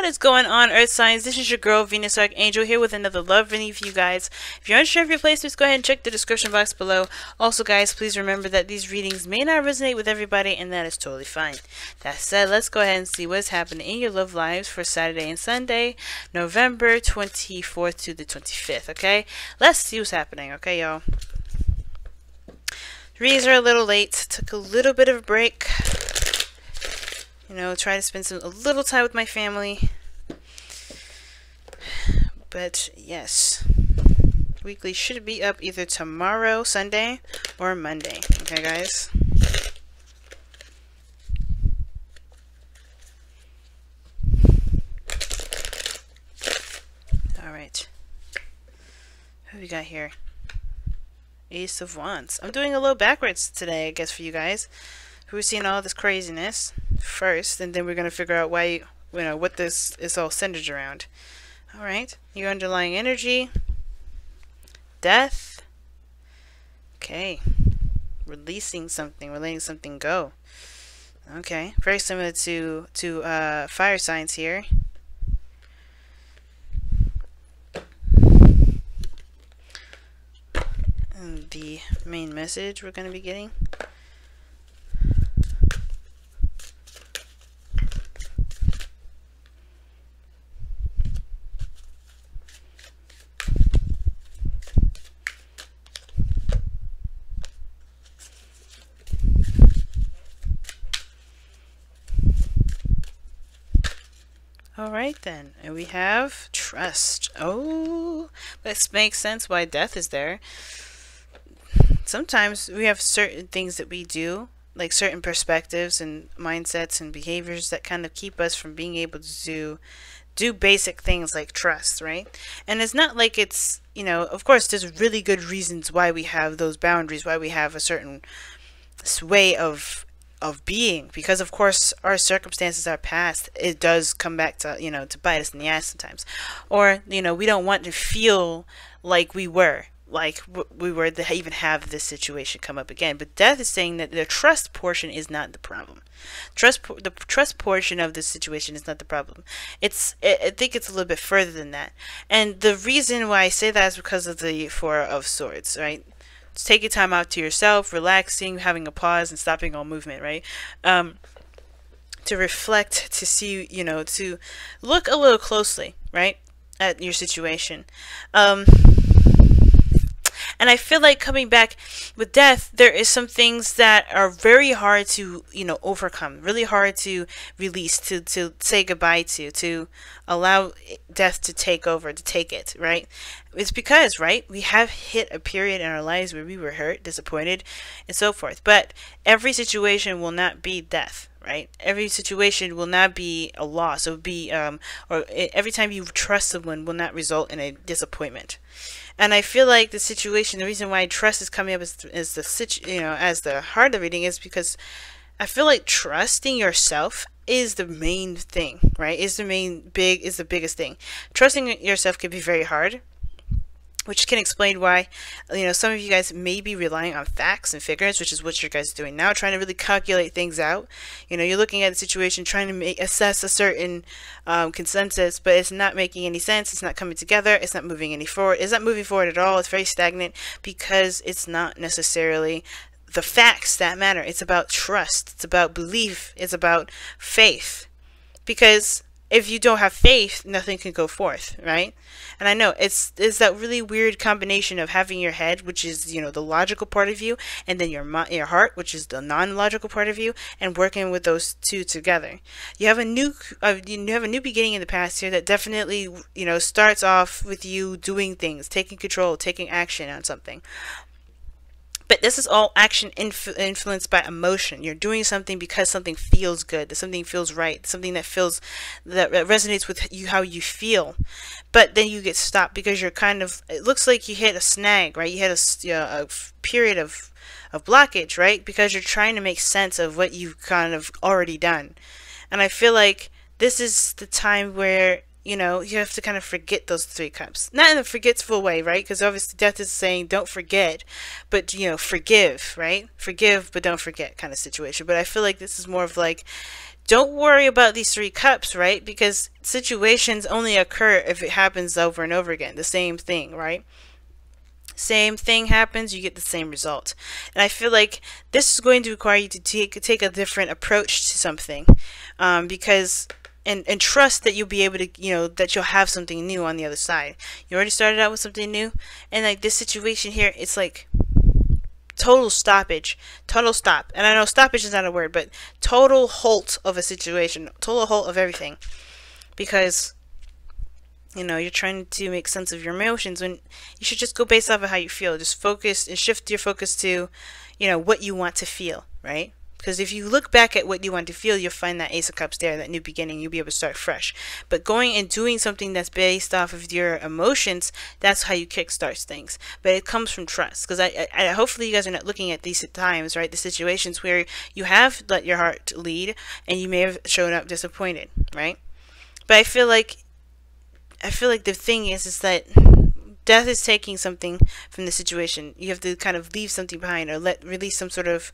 What is going on, Earth Signs? This is your girl, Venus Archangel, here with another love reading for you guys. If you're unsure of your place, please go ahead and check the description box below. Also, guys, please remember that these readings may not resonate with everybody, and that is totally fine. That said, let's go ahead and see what's happening in your love lives for Saturday and Sunday, November 24th to the 25th, okay? Let's see what's happening, okay, y'all? Readings are a little late. Took a little bit of a break. You know, try to spend a little time with my family. But yes, weekly should be up either tomorrow, Sunday, or Monday. Okay, guys? Alright. Who we got here? Ace of Wands. I'm doing a little backwards today, I guess, for you guys. We're seeing all this craziness first, and then we're going to figure out why, you know, what this is all centered around. Alright, your underlying energy, death, okay, releasing something, letting something go. Okay, very similar to fire signs here. And the main message we're going to be getting. Alright then, and we have trust. Oh, this makes sense why death is there. Sometimes we have certain things that we do, like certain perspectives and mindsets and behaviors that kind of keep us from being able to do basic things like trust, right? And it's not like it's, you know, of course there's really good reasons why we have those boundaries, why we have a certain way of being, because of course our circumstances, our past, it does come back to, you know, to bite us in the ass sometimes. Or, you know, we don't want to feel like we were to even have this situation come up again. But death is saying that the trust portion is not the problem. The trust portion of this situation is not the problem. I think it's a little bit further than that. And the reason why I say that is because of the Four of Swords, right? Just taking time out to yourself, relaxing, having a pause, and stopping all movement, right? To reflect, to see, you know, to look a little closely, right, at your situation. And I feel like coming back with death, there is some things that are very hard to, you know, overcome, really hard to release, to say goodbye to allow death to take over, to take it, right? It's because, right, we have hit a period in our lives where we were hurt, disappointed, and so forth. But every situation will not be death, right? Every situation will not be a loss. It will be, every time you trust someone will not result in a disappointment. And I feel like the situation, the reason why trust is coming up as the heart of the reading, is because I feel like trusting yourself is the main thing, right? Is the biggest thing. Trusting yourself can be very hard, which can explain why, you know, some of you guys may be relying on facts and figures, which is what you guys are doing now, trying to really calculate things out. You know, you're looking at the situation, trying to assess a certain consensus, but it's not making any sense. It's not coming together. It's not moving any forward. It's not moving forward at all. It's very stagnant because it's not necessarily the facts that matter. It's about trust. It's about belief. It's about faith. Because if you don't have faith, nothing can go forth, right? And I know it's that really weird combination of having your head, which is, you know, the logical part of you, and then your heart, which is the non-logical part of you, and working with those two together. You have a new beginning in the past here that definitely, you know, starts off with you doing things, taking control, taking action on something. But this is all action influenced by emotion. You're doing something because something feels good, something feels right, something that resonates with you, how you feel. But then you get stopped because you're kind of, it looks like you hit a snag, right? You hit a period of blockage, right? Because you're trying to make sense of what you've kind of already done. And I feel like this is the time where, you know, you have to kind of forget those 3 cups. Not in a forgetful way, right? Because obviously death is saying don't forget, but, you know, forgive, right? Forgive, but don't forget kind of situation. But I feel like this is more of like don't worry about these 3 cups, right? Because situations only occur if it happens over and over again. The same thing, right? Same thing happens, you get the same result. And I feel like this is going to require you to take a different approach to something, because and trust that you'll be able to, that you'll have something new on the other side. You already started out with something new, and like this situation here, it's like total stoppage, total stop. And I know stoppage is not a word, but total halt of a situation, total halt of everything, because you're trying to make sense of your emotions when you should just go based off of how you feel. Just focus and shift your focus to, what you want to feel, right? Because if you look back at what you want to feel, you'll find that Ace of Cups there, that new beginning. You'll be able to start fresh. But going and doing something that's based off of your emotions, that's how you kickstart things. But it comes from trust. Because I hopefully you guys are not looking at these times, right? The situations where you have let your heart lead and you may have shown up disappointed, right? But I feel like the thing is that death is taking something from the situation. You have to kind of leave something behind, or release some sort of,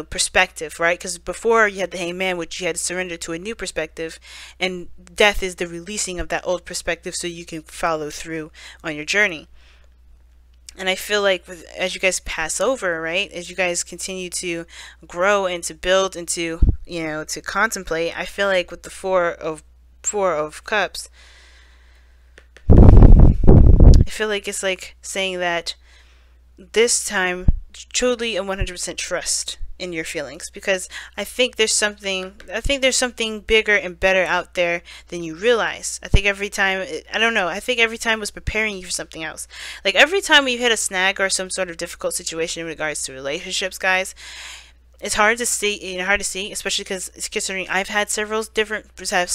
perspective, right? Because before you had the Hangman, which you had to surrender to a new perspective, and death is the releasing of that old perspective so you can follow through on your journey. And I feel like as you guys pass over, right, as you guys continue to grow and to build and to, to contemplate, I feel like with the Four of Cups, I feel like it's like saying that this time truly and 100% trust in your feelings, because I think there's something bigger and better out there than you realize. I think every time was preparing you for something else. Like every time you hit a snag or some sort of difficult situation in regards to relationships, guys, it's hard to see, especially because considering I've had several different breakups,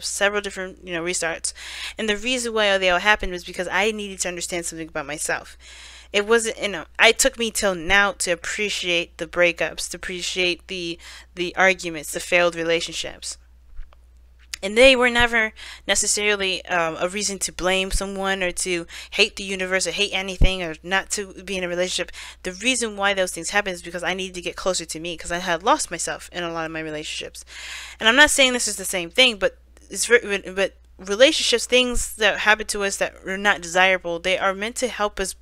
several different, restarts. And the reason why they all happened was because I needed to understand something about myself. It wasn't, it took me till now to appreciate the breakups, to appreciate the arguments, the failed relationships. And they were never necessarily a reason to blame someone or to hate the universe or hate anything or not to be in a relationship. The reason why those things happen is because I needed to get closer to me, because I had lost myself in a lot of my relationships. And I'm not saying this is the same thing, but but relationships, things that happen to us that are not desirable, they are meant to help us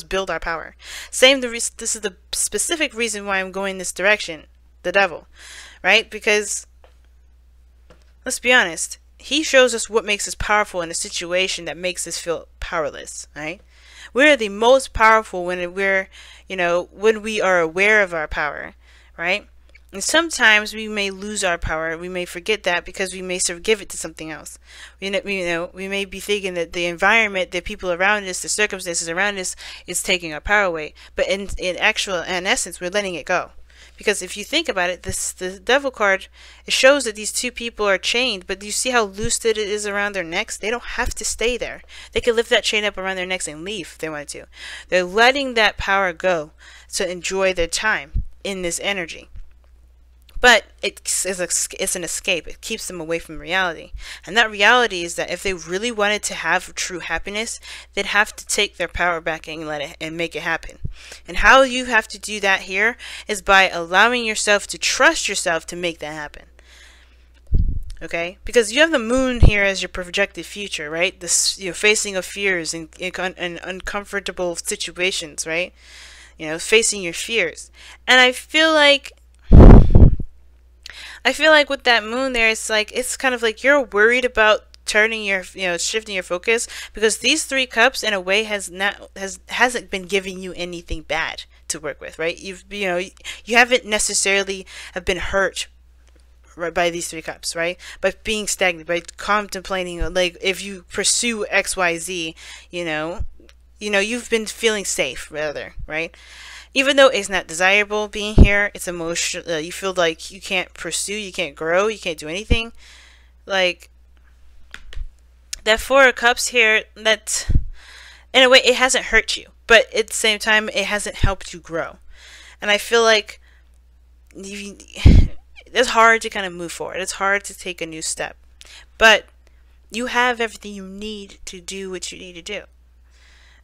build our power. This is the specific reason why I'm going this direction, the devil, right? Because let's be honest, he shows us what makes us powerful in a situation that makes us feel powerless, right? We're the most powerful when when we are aware of our power, right? And sometimes we may lose our power. We may forget that because we may give it to something else. We may be thinking that the environment, the people around us, the circumstances around us is taking our power away. But in essence, we're letting it go. Because if you think about it, the devil card, it shows that these two people are chained, but do you see how loose it is around their necks? They don't have to stay there. They could lift that chain up around their necks and leave if they wanted to. They're letting that power go to enjoy their time in this energy. But it's an escape. It keeps them away from reality. And that reality is that if they really wanted to have true happiness, they'd have to take their power back and make it happen. And how you have to do that here is by allowing yourself to trust yourself to make that happen. Okay? Because you have the moon here as your projected future, right? This, facing of fears and uncomfortable situations, right? Facing your fears. And I feel like with that moon there, it's kind of like you're worried about turning your, shifting your focus, because these 3 cups in a way hasn't been giving you anything bad to work with, right? You haven't necessarily have been hurt right by these 3 cups, right? By being stagnant, by contemplating, like if you pursue XYZ, you've been feeling safe rather, right? Even though it's not desirable being here, it's emotional. You feel like you can't pursue, you can't grow, you can't do anything. Like that 4 of Cups here, that in a way it hasn't hurt you, but at the same time it hasn't helped you grow. And I feel like it's hard to kind of move forward. It's hard to take a new step, but you have everything you need to do what you need to do.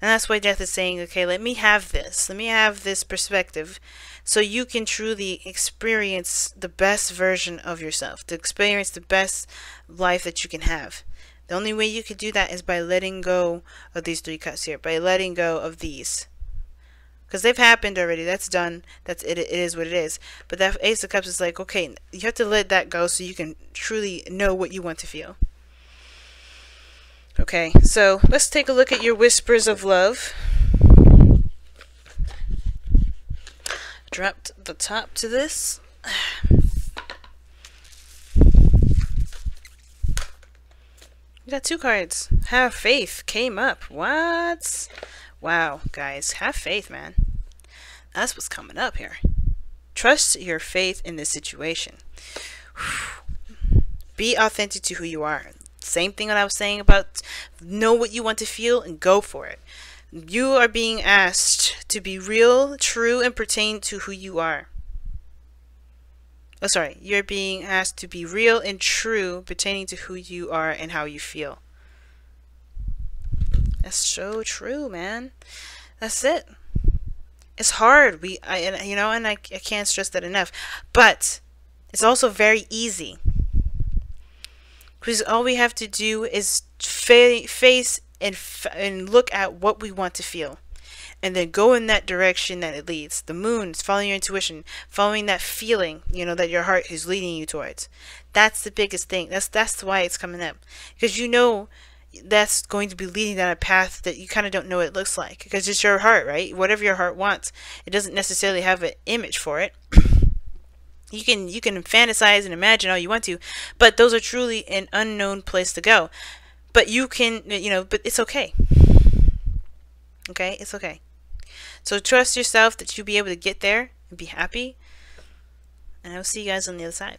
And that's why death is saying, okay, let me have this. Let me have this perspective so you can truly experience the best version of yourself, to experience the best life that you can have. The only way you could do that is by letting go of these 3 cups here, by letting go of these. Because they've happened already. That's done. That's it. It is what it is. But that Ace of Cups is like, okay, you have to let that go so you can truly know what you want to feel. Okay, so let's take a look at your whispers of love. Dropped the top to this. We got 2 cards. Have faith came up. What? Wow, guys, have faith, man. That's what's coming up here. Trust your faith in this situation. Be authentic to who you are. Same thing that I was saying about know what you want to feel and go for it. You are being asked to be real, true, and pertain to who you are. Oh, sorry. You're being asked to be real and true pertaining to who you are and how you feel. That's so true, man. That's it. It's hard. I can't stress that enough. But it's also very easy. Because all we have to do is face and look at what we want to feel. And then go in that direction that it leads. The moon is following your intuition. Following that feeling, that your heart is leading you towards. That's the biggest thing. That's why it's coming up. Because that's going to be leading down a path that you kind of don't know what it looks like, because it's your heart, right? Whatever your heart wants, it doesn't necessarily have an image for it. You can fantasize and imagine all you want to, but those are truly an unknown place to go. But you can, but it's okay. Okay, it's okay. So trust yourself that you'll be able to get there and be happy. And I'll see you guys on the other side.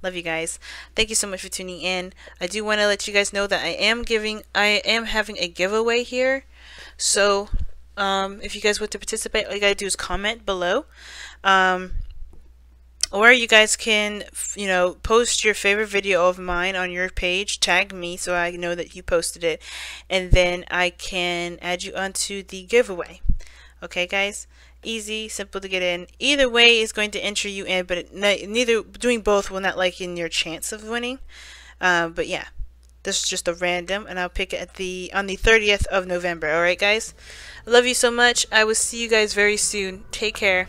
Love you guys. Thank you so much for tuning in. I do want to let you guys know that I am having a giveaway here. So, if you guys want to participate, all you gotta do is comment below. Or you guys can, post your favorite video of mine on your page, tag me so I know that you posted it, and then I can add you onto the giveaway. Okay, guys? Easy, simple to get in. Either way is going to enter you in, but doing both will not lighten your chance of winning. But yeah, this is just a random, and I'll pick it on the 30th of November. All right, guys. I love you so much. I will see you guys very soon. Take care.